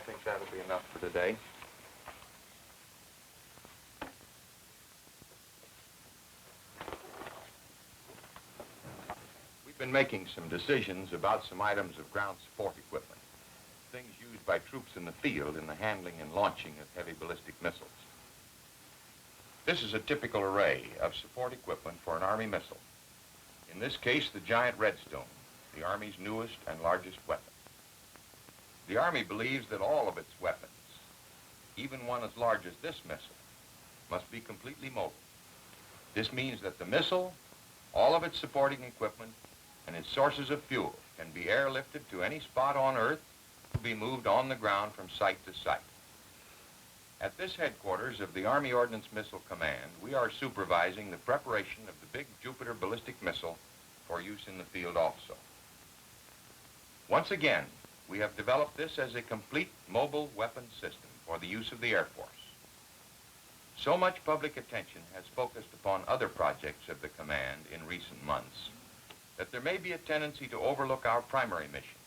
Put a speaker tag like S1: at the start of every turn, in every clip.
S1: think that'll be enough for today. We've been making some decisions about some items of ground support equipment, things used by troops in the field in the handling and launching of heavy ballistic missiles. This is a typical array of support equipment for an Army missile. In this case, the giant Redstone, the Army's newest and largest weapon. The Army believes that all of its weapons, even one as large as this missile, must be completely mobile. This means that the missile, all of its supporting equipment, and its sources of fuel can be airlifted to any spot on Earth to be moved on the ground from site to site. At this headquarters of the Army Ordnance Missile Command, we are supervising the preparation of the big Jupiter ballistic missile for use in the field also. Once again, we have developed this as a complete mobile weapon system for the use of the Air Force. So much public attention has focused upon other projects of the command in recent months that there may be a tendency to overlook our primary mission,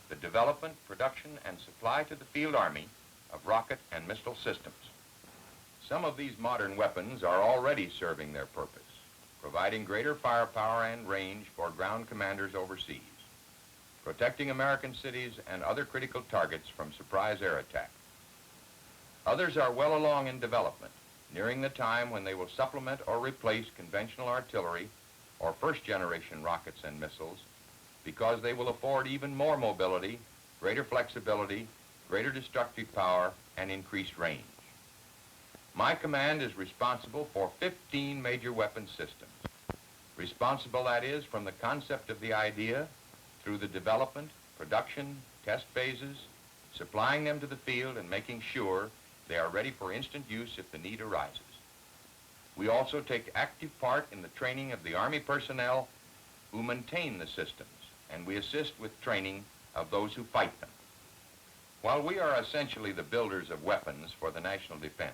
S1: the development, production, and supply to the field army of rocket and missile systems. Some of these modern weapons are already serving their purpose, providing greater firepower and range for ground commanders overseas, protecting American cities and other critical targets from surprise air attack. Others are well along in development, nearing the time when they will supplement or replace conventional artillery or first-generation rockets and missiles, because they will afford even more mobility, greater flexibility, greater destructive power, and increased range. My command is responsible for 15 major weapon systems. Responsible, that is, from the concept of the idea through the development, production, test phases, supplying them to the field and making sure they are ready for instant use if the need arises. We also take active part in the training of the Army personnel who maintain the systems, and we assist with training of those who fight them. While we are essentially the builders of weapons for the national defense,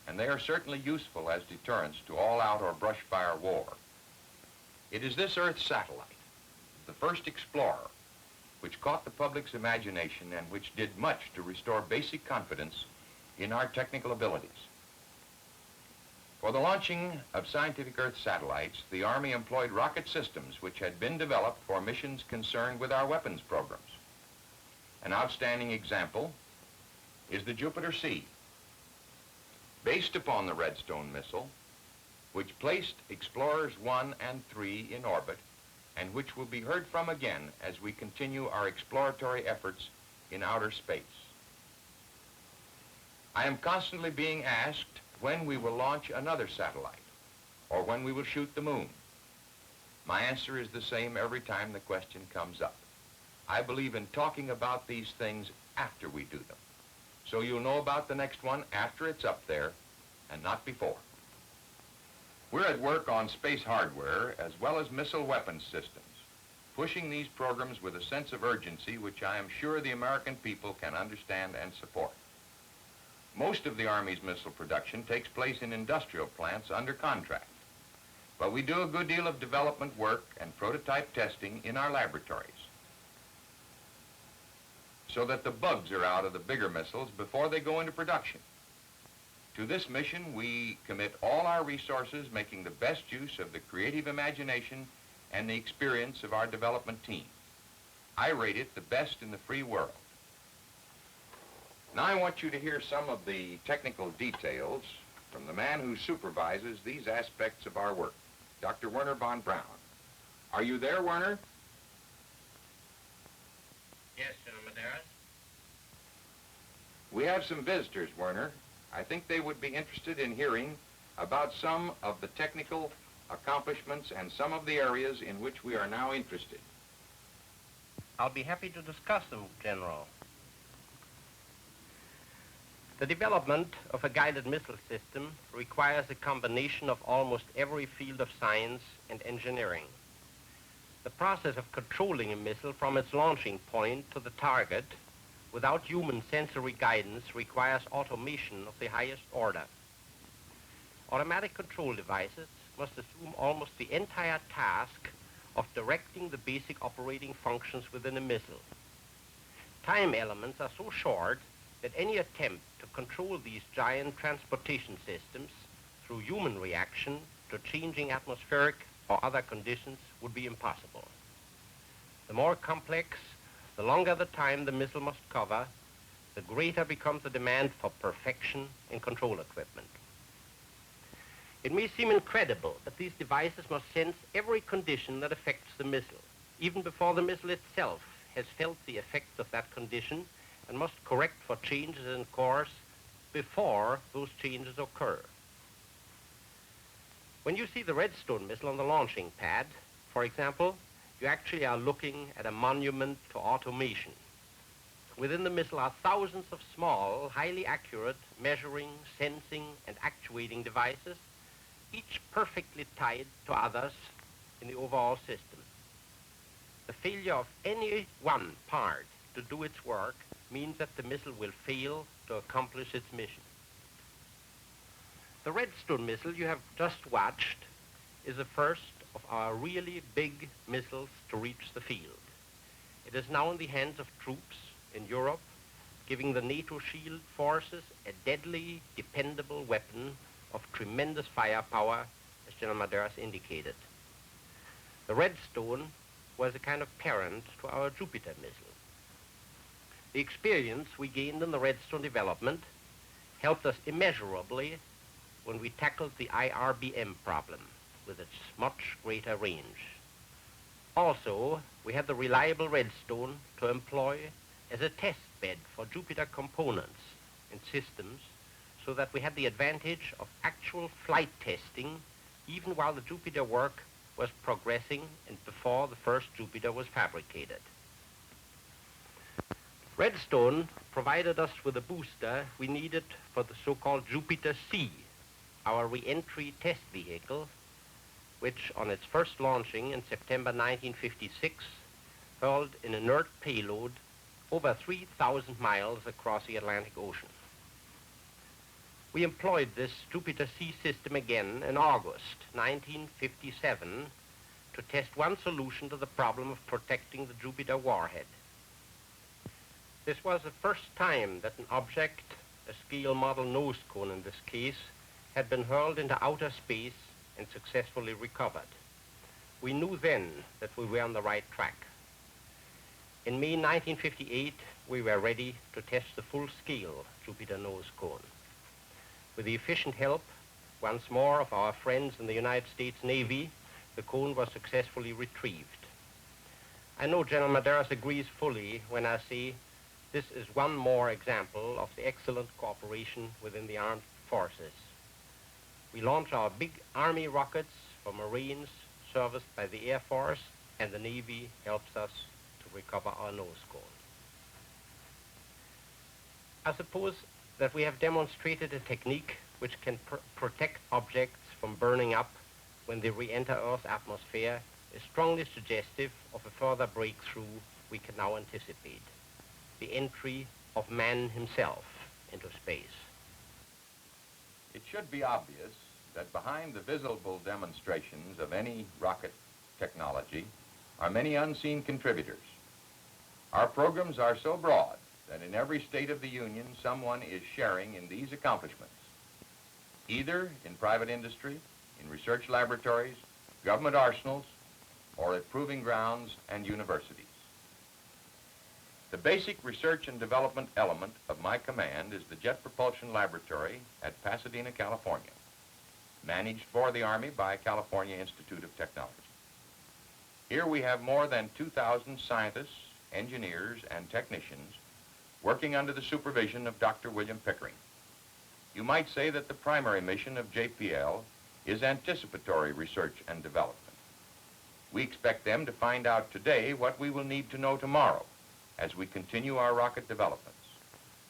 S1: and they are certainly useful as deterrents to all-out or brush-fire war, it is this Earth satellite, the first explorer, which caught the public's imagination and which did much to restore basic confidence in our technical abilities. For the launching of scientific Earth satellites, the Army employed rocket systems which had been developed for missions concerned with our weapons programs. An outstanding example is the Jupiter C, based upon the Redstone missile, which placed Explorers 1 and 3 in orbit, and which will be heard from again as we continue our exploratory efforts in outer space. I am constantly being asked when we will launch another satellite, or when we will shoot the moon. My answer is the same every time the question comes up. I believe in talking about these things after we do them, so you'll know about the next one after it's up there, and not before. We're at work on space hardware as well as missile weapons systems, pushing these programs with a sense of urgency which I am sure the American people can understand and support. Most of the Army's missile production takes place in industrial plants under contract, but we do a good deal of development work and prototype testing in our laboratories, so that the bugs are out of the bigger missiles before they go into production. To this mission, we commit all our resources, making the best use of the creative imagination and the experience of our development team. I rate it the best in the free world. Now I want you to hear some of the technical details from the man who supervises these aspects of our work, Dr. Wernher von Braun. Are you there, Wernher?
S2: Yes, General Medaris.
S1: We have some visitors, Wernher. I think they would be interested in hearing about some of the technical accomplishments and some of the areas in which we are now interested.
S2: I'll be happy to discuss them, General. The development of a guided missile system requires a combination of almost every field of science and engineering. The process of controlling a missile from its launching point to the target without human sensory guidance requires automation of the highest order. Automatic control devices must assume almost the entire task of directing the basic operating functions within a missile. time elements are so short that any attempt to control these giant transportation systems through human reaction to changing atmospheric or other conditions would be impossible. The more complex, the longer the time the missile must cover, the greater becomes the demand for perfection in control equipment. It may seem incredible that these devices must sense every condition that affects the missile, even before the missile itself has felt the effects of that condition, and must correct for changes in course before those changes occur. When you see the Redstone missile on the launching pad, for example, you actually are looking at a monument to automation. Within the missile are thousands of small, highly accurate measuring, sensing, and actuating devices, each perfectly tied to others in the overall system. The failure of any one part to do its work means that the missile will fail to accomplish its mission. The Redstone missile you have just watched is the first of our really big missiles to reach the field. It is now in the hands of troops in Europe, giving the NATO shield forces a deadly, dependable weapon of tremendous firepower, as General Medaris indicated. The Redstone was a kind of parent to our Jupiter missile. The experience we gained in the Redstone development helped us immeasurably when we tackled the IRBM problem with its much greater range. Also, we had the reliable Redstone to employ as a test bed for Jupiter components and systems, so that we had the advantage of actual flight testing even while the Jupiter work was progressing and before the first Jupiter was fabricated. Redstone provided us with the booster we needed for the so-called Jupiter C, our re-entry test vehicle, which on its first launching in September 1956 hurled an inert payload over 3,000 miles across the Atlantic Ocean. We employed this Jupiter C system again in August 1957 to test one solution to the problem of protecting the Jupiter warhead. This was the first time that an object, a scale model nose cone in this case, had been hurled into outer space and successfully recovered. We knew then that we were on the right track. In May 1958, we were ready to test the full-scale Jupiter nose cone. With the efficient help, once more, of our friends in the United States Navy, the cone was successfully retrieved. I know General Medaris agrees fully when I say this is one more example of the excellent cooperation within the armed forces. We launch our big Army rockets for Marines serviced by the Air Force, and the Navy helps us to recover our nose cone. I suppose that we have demonstrated a technique which can protect objects from burning up when they re-enter Earth's atmosphere is strongly suggestive of a further breakthrough we can now anticipate: the entry of man himself into space.
S1: It should be obvious that behind the visible demonstrations of any rocket technology are many unseen contributors. Our programs are so broad that in every state of the Union, someone is sharing in these accomplishments, either in private industry, in research laboratories, government arsenals, or at proving grounds and universities. The basic research and development element of my command is the Jet Propulsion Laboratory at Pasadena, California, managed for the Army by California Institute of Technology. Here we have more than 2,000 scientists, engineers, and technicians working under the supervision of Dr. William Pickering. You might say that the primary mission of JPL is anticipatory research and development. We expect them to find out today what we will need to know tomorrow as we continue our rocket developments,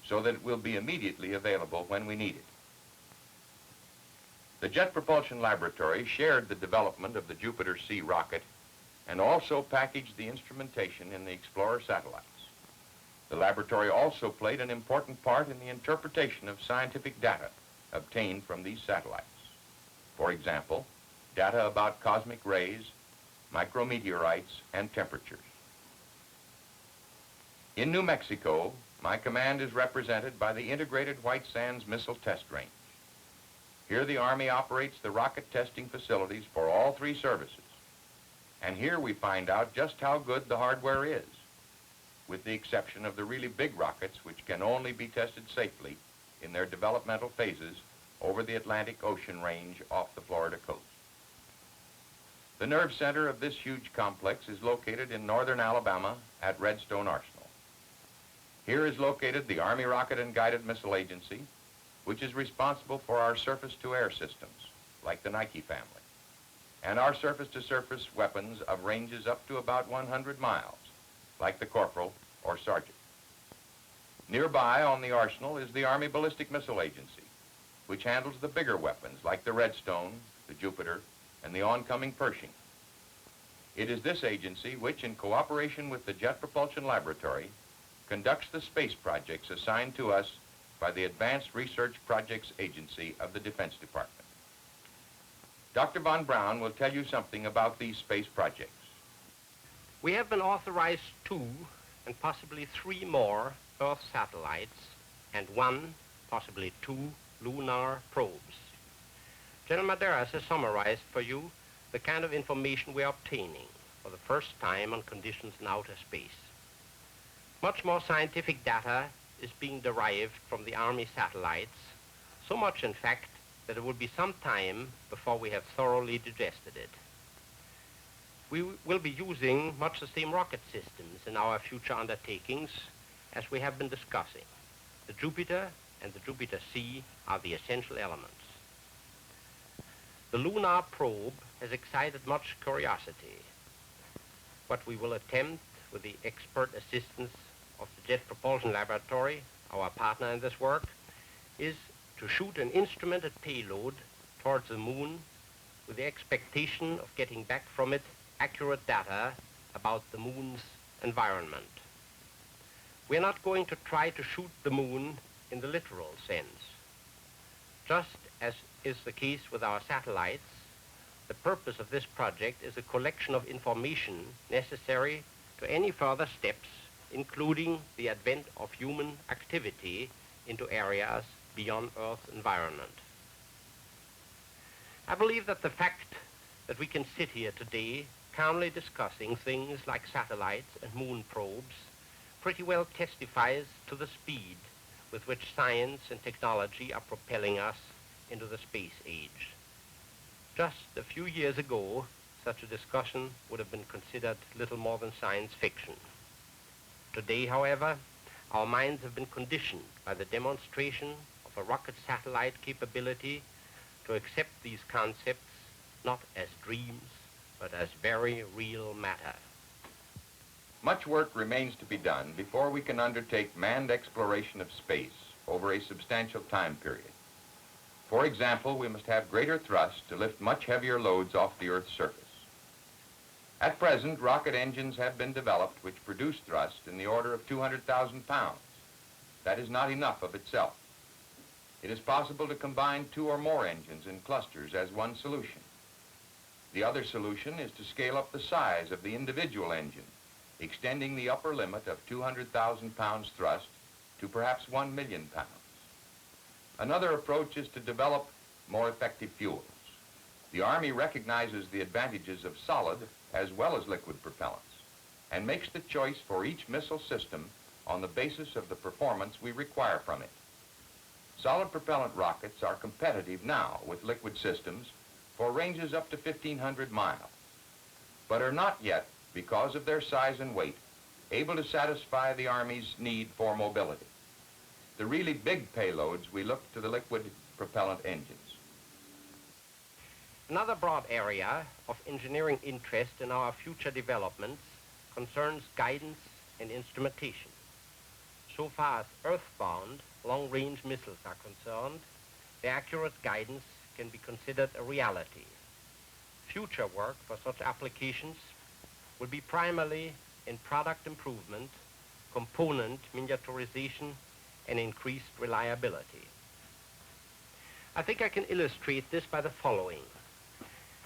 S1: so that it will be immediately available when we need it. The Jet Propulsion Laboratory shared the development of the Jupiter C rocket and also packaged the instrumentation in the Explorer satellites. The laboratory also played an important part in the interpretation of scientific data obtained from these satellites. For example, data about cosmic rays, micrometeorites, and temperatures. In New Mexico, my command is represented by the Integrated White Sands Missile Test Range. Here the Army operates the rocket testing facilities for all three services. And here we find out just how good the hardware is, with the exception of the really big rockets, which can only be tested safely in their developmental phases over the Atlantic Ocean range off the Florida coast. The nerve center of this huge complex is located in northern Alabama at Redstone Arsenal. Here is located the Army Rocket and Guided Missile Agency, which is responsible for our surface-to-air systems, like the Nike family, and our surface-to-surface weapons of ranges up to about 100 miles, like the Corporal or Sergeant. Nearby on the arsenal is the Army Ballistic Missile Agency, which handles the bigger weapons like the Redstone, the Jupiter, and the oncoming Pershing. It is this agency which, in cooperation with the Jet Propulsion Laboratory, conducts the space projects assigned to us by the Advanced Research Projects Agency of the Defense Department. Dr. von Braun will tell you something about these space projects.
S2: We have been authorized 2 and possibly 3 more Earth satellites and 1, possibly 2, lunar probes. General Medaris has summarized for you the kind of information we are obtaining for the first time on conditions in outer space. Much more scientific data is being derived from the Army satellites, so much in fact that it will be some time before we have thoroughly digested it. We will be using much the same rocket systems in our future undertakings as we have been discussing. The Jupiter and the Jupiter-C are the essential elements. The lunar probe has excited much curiosity. What we will attempt with the expert assistance of the Jet Propulsion Laboratory, our partner in this work, is to shoot an instrumented payload towards the moon with the expectation of getting back from it accurate data about the moon's environment. We're not going to try to shoot the moon in the literal sense. Just as is the case with our satellites, the purpose of this project is a collection of information necessary to any further steps, including the advent of human activity into areas beyond Earth's environment. I believe that the fact that we can sit here today calmly discussing things like satellites and moon probes pretty well testifies to the speed with which science and technology are propelling us into the space age. Just a few years ago, such a discussion would have been considered little more than science fiction. Today, however, our minds have been conditioned by the demonstration of a rocket satellite capability to accept these concepts not as dreams, but as very real matter.
S1: Much work remains to be done before we can undertake manned exploration of space over a substantial time period. For example, we must have greater thrust to lift much heavier loads off the Earth's surface. At present, rocket engines have been developed which produce thrust in the order of 200,000 pounds. That is not enough of itself. It is possible to combine 2 or more engines in clusters as one solution. The other solution is to scale up the size of the individual engine, extending the upper limit of 200,000 pounds thrust to perhaps 1 million pounds. Another approach is to develop more effective fuels. The Army recognizes the advantages of solid as well as liquid propellants and makes the choice for each missile system on the basis of the performance we require from it. Solid propellant rockets are competitive now with liquid systems for ranges up to 1,500 miles, but are not yet, because of their size and weight, able to satisfy the Army's need for mobility. The really big payloads, we look to the liquid propellant engines.
S2: Another broad area of engineering interest in our future developments concerns guidance and instrumentation. So far as earthbound long-range missiles are concerned, the accurate guidance can be considered a reality. Future work for such applications will be primarily in product improvement, component miniaturization, and increased reliability. I think I can illustrate this by the following.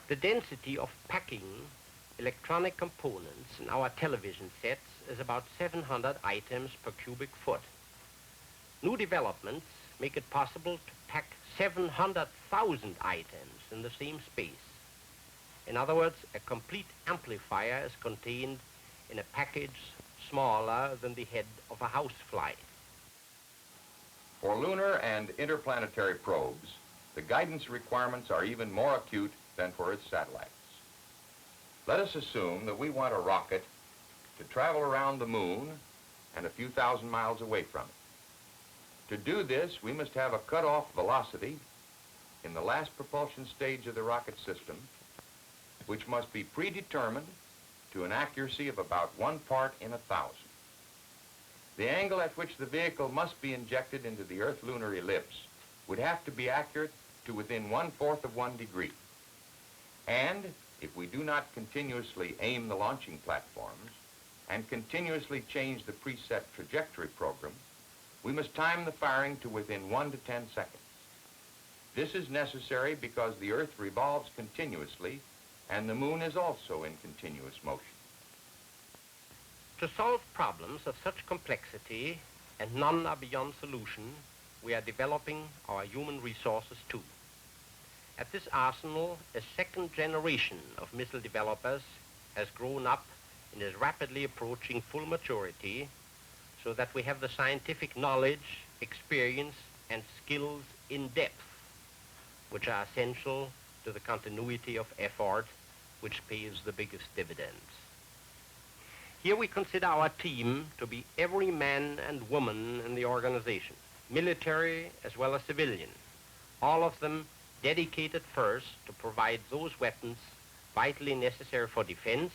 S2: The density of packing electronic components in our television sets is about 700 items per cubic foot. New developments make it possible to pack 700,000 items in the same space. In other words, a complete amplifier is contained in a package smaller than the head of a housefly.
S1: For lunar and interplanetary probes, the guidance requirements are even more acute than for its satellites. Let us assume that we want a rocket to travel around the moon and a few thousand miles away from it. To do this, we must have a cutoff velocity in the last propulsion stage of the rocket system, which must be predetermined to an accuracy of about 1 part in 1,000. The angle at which the vehicle must be injected into the Earth-lunar ellipse would have to be accurate to within 1/4 of 1 degree. And if we do not continuously aim the launching platforms and continuously change the preset trajectory program, we must time the firing to within 1 to 10 seconds. This is necessary because the Earth revolves continuously and the moon is also in continuous motion.
S2: To solve problems of such complexity, and none are beyond solution, we are developing our human resources too. At this arsenal, a second generation of missile developers has grown up and is rapidly approaching full maturity, so that we have the scientific knowledge, experience, and skills in depth, which are essential to the continuity of effort, which pays the biggest dividends. Here we consider our team to be every man and woman in the organization, military as well as civilian, all of them dedicated first to provide those weapons vitally necessary for defense,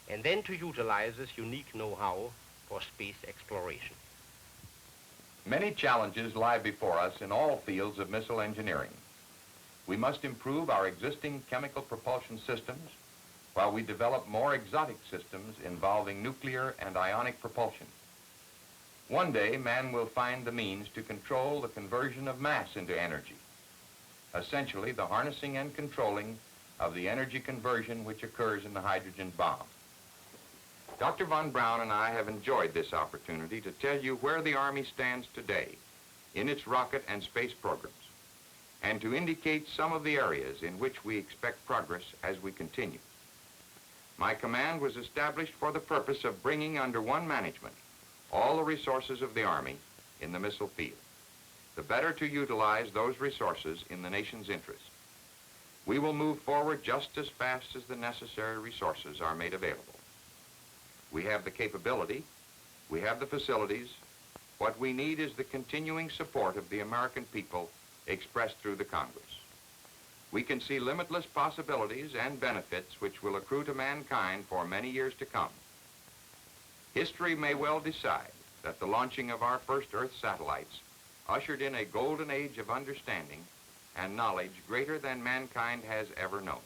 S2: and then to utilize this unique know-how for space exploration.
S1: Many challenges lie before us in all fields of missile engineering. We must improve our existing chemical propulsion systems while we develop more exotic systems involving nuclear and ionic propulsion. One day, man will find the means to control the conversion of mass into energy, essentially the harnessing and controlling of the energy conversion which occurs in the hydrogen bomb. Dr. von Braun and I have enjoyed this opportunity to tell you where the Army stands today in its rocket and space programs, and to indicate some of the areas in which we expect progress as we continue. My command was established for the purpose of bringing under one management all the resources of the Army in the missile field, the better to utilize those resources in the nation's interest. We will move forward just as fast as the necessary resources are made available. We have the capability, we have the facilities. What we need is the continuing support of the American people expressed through the Congress. We can see limitless possibilities and benefits which will accrue to mankind for many years to come. History may well decide that the launching of our first Earth satellites ushered in a golden age of understanding and knowledge greater than mankind has ever known.